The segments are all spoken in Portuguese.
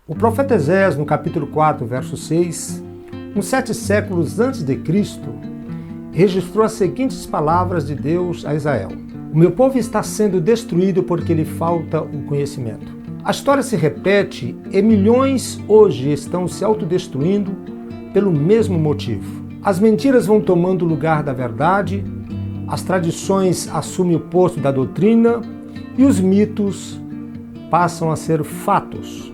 O profeta Esaias, no capítulo 4, verso 6, uns 7 séculos antes de Cristo, registrou as seguintes palavras de Deus a Israel: "O meu povo está sendo destruído porque lhe falta o conhecimento." A história se repete e milhões hoje estão se autodestruindo pelo mesmo motivo. As mentiras vão tomando o lugar da verdade, as tradições assumem o posto da doutrina e os mitos passam a ser fatos.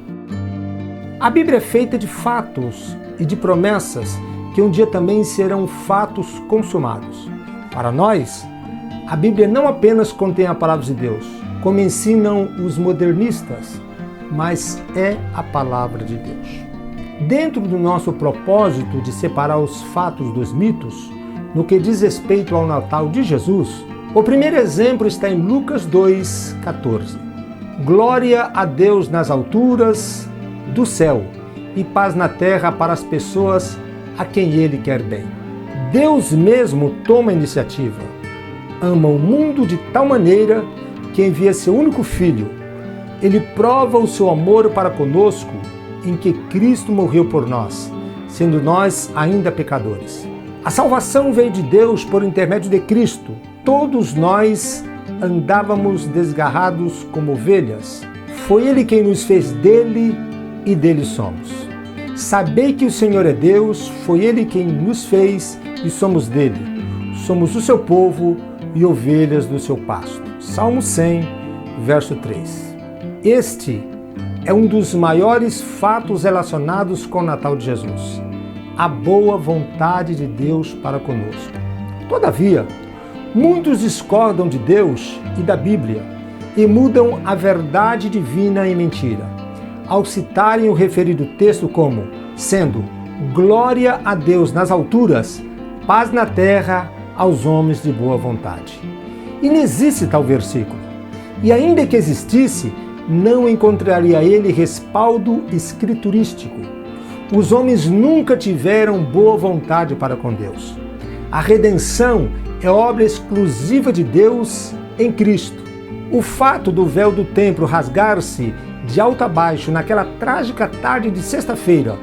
A Bíblia é feita de fatos e de promessas que um dia também serão fatos consumados. Para nós, a Bíblia não apenas contém a palavra de Deus, como ensinam os modernistas, mas é a palavra de Deus. Dentro do nosso propósito de separar os fatos dos mitos, no que diz respeito ao Natal de Jesus, o primeiro exemplo está em Lucas 2,14. "Glória a Deus nas alturas do céu e paz na terra para as pessoas a quem Ele quer bem." Deus mesmo toma a iniciativa. Ama o mundo de tal maneira que envia seu único Filho. Ele prova o seu amor para conosco em que Cristo morreu por nós, sendo nós ainda pecadores. A salvação veio de Deus por intermédio de Cristo. Todos nós andávamos desgarrados como ovelhas. Foi Ele quem nos fez dele e dele somos. Sabei que o Senhor é Deus, foi Ele quem nos fez e somos dele. Somos o seu povo e ovelhas do seu pasto. Salmo 100, verso 3. Este é um dos maiores fatos relacionados com o Natal de Jesus, a boa vontade de Deus para conosco. Todavia, muitos discordam de Deus e da Bíblia e mudam a verdade divina em mentira, ao citarem o referido texto como sendo glória a Deus nas alturas, paz na terra aos homens de boa vontade. E não existe tal versículo. E ainda que existisse, não encontraria ele respaldo escriturístico. Os homens nunca tiveram boa vontade para com Deus. A redenção é obra exclusiva de Deus em Cristo. O fato do véu do templo rasgar-se de alto a baixo naquela trágica tarde de sexta-feira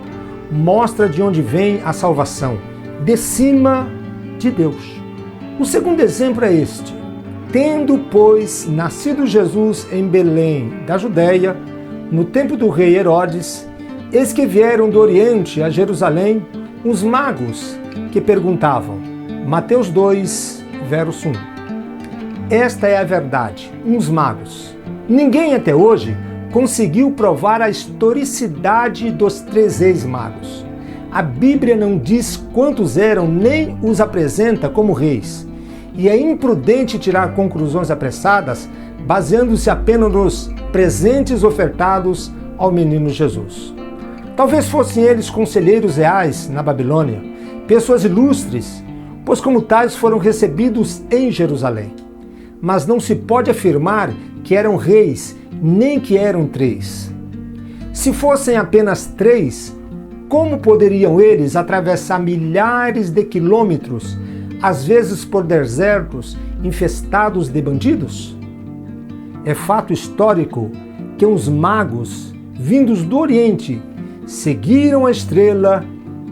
mostra de onde vem a salvação, de cima de Deus. O segundo exemplo é este: tendo, pois, nascido Jesus em Belém da Judéia, no tempo do rei Herodes, eis que vieram do Oriente a Jerusalém uns magos que perguntavam. Mateus 2, verso 1. Esta é a verdade, uns magos. Ninguém até hoje conseguiu provar a historicidade dos 3 ex-magos. A Bíblia não diz quantos eram, nem os apresenta como reis. E é imprudente tirar conclusões apressadas, baseando-se apenas nos presentes ofertados ao menino Jesus. Talvez fossem eles conselheiros reais na Babilônia, pessoas ilustres, pois como tais foram recebidos em Jerusalém. Mas não se pode afirmar que eram reis, nem que eram 3. Se fossem apenas 3, como poderiam eles atravessar milhares de quilômetros, às vezes por desertos infestados de bandidos? É fato histórico que uns magos, vindos do Oriente, seguiram a estrela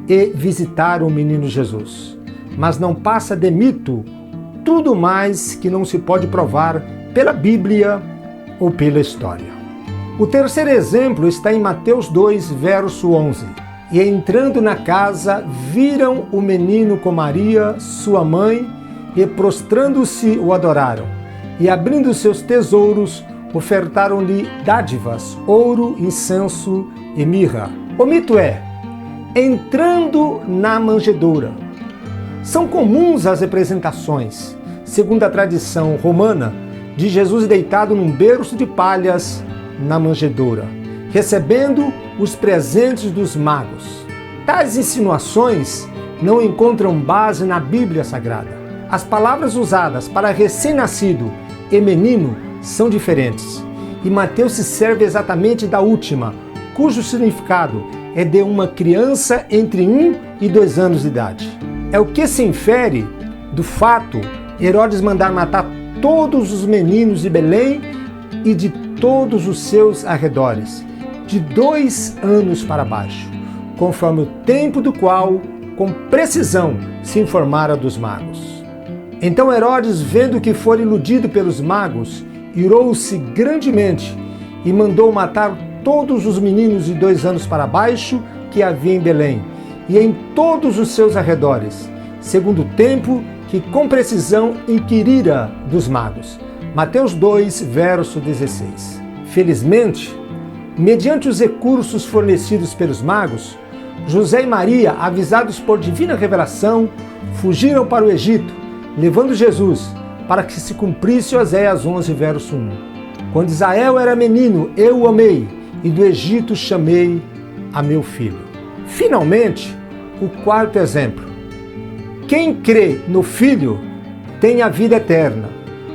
e visitaram o menino Jesus. Mas não passa de mito, tudo mais que não se pode provar pela Bíblia ou pela história. O terceiro exemplo está em Mateus 2, verso 11. E entrando na casa, viram o menino com Maria, sua mãe, e prostrando-se o adoraram. E abrindo seus tesouros, ofertaram-lhe dádivas, ouro, incenso e mirra. O mito é: entrando na manjedoura. São comuns as representações, segundo a tradição romana, de Jesus deitado num berço de palhas na manjedoura, recebendo os presentes dos magos. Tais insinuações não encontram base na Bíblia Sagrada. As palavras usadas para recém-nascido e menino são diferentes, e Mateus se serve exatamente da última, cujo significado é de uma criança entre 1 e 2 anos de idade. É o que se infere do fato Herodes mandar matar todos os meninos de Belém e de todos os seus arredores, de 2 anos para baixo, conforme o tempo do qual, com precisão, se informara dos magos. Então Herodes, vendo que fora iludido pelos magos, irou-se grandemente e mandou matar todos os meninos de 2 anos para baixo que havia em Belém e em todos os seus arredores, segundo o tempo que com precisão inquirira dos magos. Mateus 2, verso 16. Felizmente, mediante os recursos fornecidos pelos magos, José e Maria, avisados por divina revelação, fugiram para o Egito, levando Jesus, para que se cumprisse Oséias 11, verso 1. Quando Israel era menino, eu o amei, e do Egito chamei a meu filho. Finalmente, o 4º exemplo. Quem crê no Filho tem a vida eterna,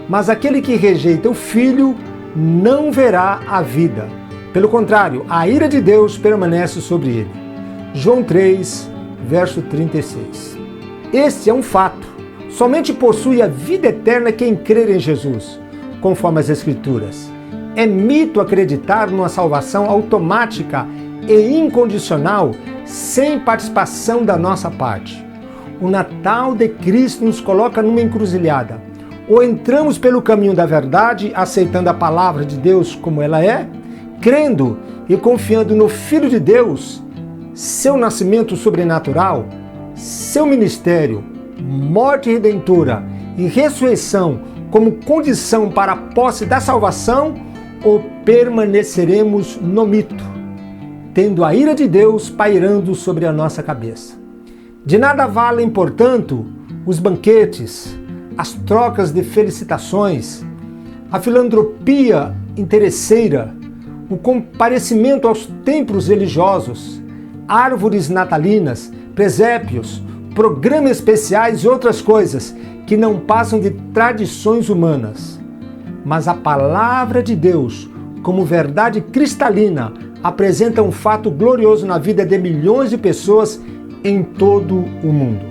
mas aquele que rejeita o Filho não verá a vida. Pelo contrário, a ira de Deus permanece sobre ele. João 3, verso 36. Este é um fato. Somente possui a vida eterna quem crer em Jesus, conforme as Escrituras. É mito acreditar numa salvação automática e incondicional, sem participação da nossa parte. O Natal de Cristo nos coloca numa encruzilhada. Ou entramos pelo caminho da verdade, aceitando a palavra de Deus como ela é, crendo e confiando no Filho de Deus, seu nascimento sobrenatural, seu ministério, morte redentora e ressurreição como condição para a posse da salvação, ou permaneceremos no mito, tendo a ira de Deus pairando sobre a nossa cabeça. De nada valem, portanto, os banquetes, as trocas de felicitações, a filantropia interesseira, o comparecimento aos templos religiosos, árvores natalinas, presépios, programas especiais e outras coisas que não passam de tradições humanas. Mas a palavra de Deus, como verdade cristalina, apresenta um fato glorioso na vida de milhões de pessoas em todo o mundo.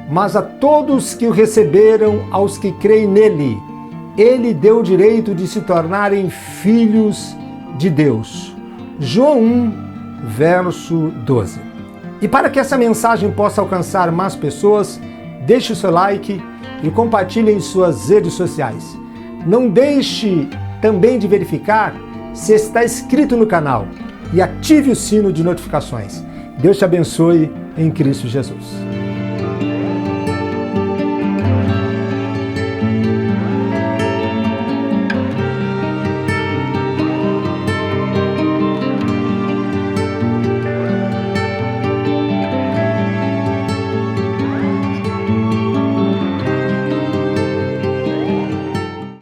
Mas a todos que o receberam, aos que creem nele, ele deu o direito de se tornarem filhos de Deus. João 1, verso 12. E para que essa mensagem possa alcançar mais pessoas, deixe o seu like e compartilhe em suas redes sociais. Não deixe também de verificar se está inscrito no canal e ative o sino de notificações. Deus te abençoe em Cristo Jesus.